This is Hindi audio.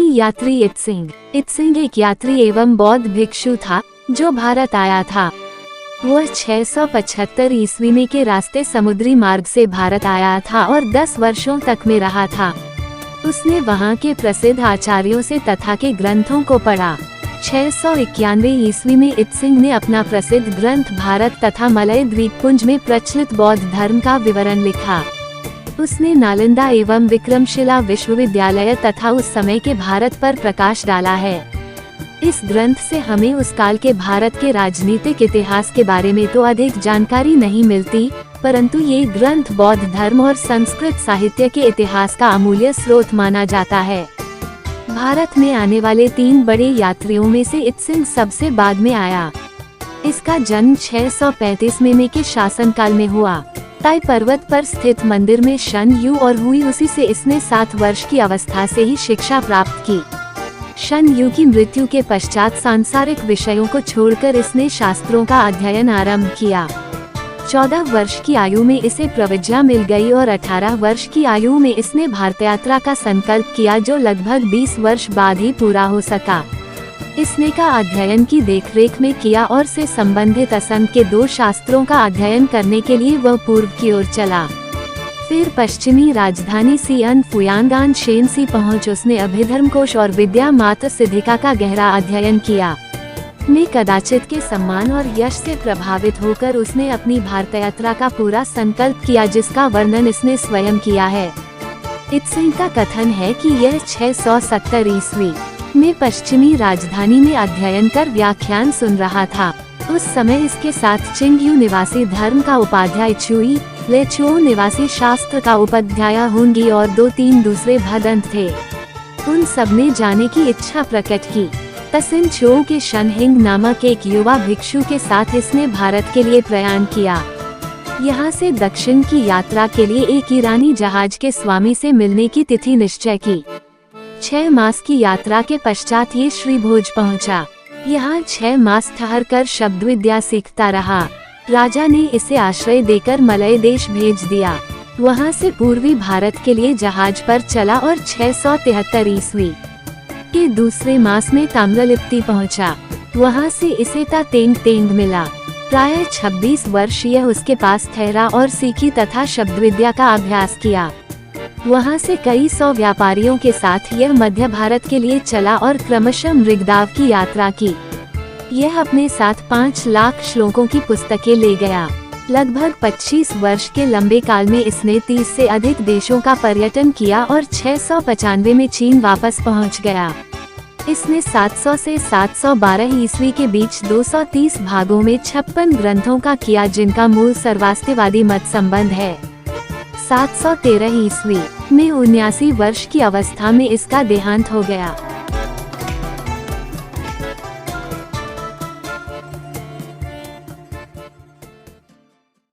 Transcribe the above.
यात्री इत्सिंग। इत्सिंग एक यात्री एवं बौद्ध भिक्षु था जो भारत आया था। वह 675 ईस्वी में के रास्ते समुद्री मार्ग से भारत आया था और 10 वर्षों तक में रहा था। उसने वहां के प्रसिद्ध आचार्यों से तथा के ग्रंथों को पढ़ा। 691 ईस्वी में इत्सिंग ने अपना प्रसिद्ध ग्रंथ भारत तथा मलय द्वीपपुंज में प्रचलित बौद्ध धर्म का विवरण लिखा। उसने नालंदा एवं विक्रमशिला विश्वविद्यालय तथा उस समय के भारत पर प्रकाश डाला है। इस ग्रंथ से हमें उस काल के भारत के राजनीतिक इतिहास के बारे में तो अधिक जानकारी नहीं मिलती, परंतु ये ग्रंथ बौद्ध धर्म और संस्कृत साहित्य के इतिहास का अमूल्य स्रोत माना जाता है। भारत में आने वाले 3 बड़े यात्रियों में से इत्सिंग सबसे बाद में आया। इसका जन्म 635 में के शासनकाल में हुआ। ताई पर्वत पर स्थित मंदिर में शन यू और हुई उसी से इसने 7 वर्ष की अवस्था से ही शिक्षा प्राप्त की। शन यू की मृत्यु के पश्चात सांसारिक विषयों को छोड़कर इसने शास्त्रों का अध्ययन आरंभ किया। 14 वर्ष की आयु में इसे प्रविज्ञा मिल गई और 18 वर्ष की आयु में इसने भारत यात्रा का संकल्प किया, जो लगभग 20 वर्ष बाद ही पूरा हो सका। इसने का अध्ययन की देखरेख में किया और से संबंधित असंग के 2 शास्त्रों का अध्ययन करने के लिए वह पूर्व की ओर चला। फिर पश्चिमी राजधानी सियन फुयांगान शेनसी पहुंच उसने अभिधर्मकोश और विद्या मात्र सिद्धिका का गहरा अध्ययन किया। में कदाचित के सम्मान और यश से प्रभावित होकर उसने अपनी भारत यात्रा का पूरा संकल्प किया, जिसका वर्णन इसने स्वयं किया है। इत्सिंग का कथन है कि यह 670 ईस्वी में पश्चिमी राजधानी में अध्ययन कर व्याख्यान सुन रहा था। उस समय इसके साथ चिंगयू निवासी धर्म का उपाध्याय चुई, लेचुओ निवासी शास्त्र का उपाध्याय हुंगी और 2-3 दूसरे भदंत थे। उन सब ने जाने की इच्छा प्रकट की। तसिन चो के शनहिंग नामक एक युवा भिक्षु के साथ इसने भारत के लिए प्रयाण किया। यहाँ से दक्षिण की यात्रा के लिए एक ईरानी जहाज के स्वामी से मिलने की तिथि निश्चय की। 6 मास की यात्रा के पश्चात ये श्रीभोज पहुँचा। यहाँ 6 मास ठहरकर शब्द विद्या सीखता रहा। राजा ने इसे आश्रय देकर मलय देश भेज दिया। वहाँ से पूर्वी भारत के लिए जहाज पर चला और 673 ईस्वी के दूसरे मास में ताम्रलिप्ति पहुँचा। वहाँ से इसे तेंग तेंग मिला। प्राय 26 वर्ष यह उसके पास ठहरा और सीखी तथा शब्द विद्या का अभ्यास किया। वहाँ से कई 100 व्यापारियों के साथ यह मध्य भारत के लिए चला और क्रमशः मृगदाव की यात्रा की। यह अपने साथ 5 लाख श्लोकों की पुस्तकें ले गया। लगभग 25 वर्ष के लंबे काल में इसने 30 से अधिक देशों का पर्यटन किया और 695 में चीन वापस पहुंच गया। इसने 700 से 712 ईस्वी के बीच 230 भागों में 56 ग्रंथों का किया, जिनका मूल सर्वास्तिवादी मत संबंध है। 713 ईस्वी में 79 वर्ष की अवस्था में इसका देहांत हो गया।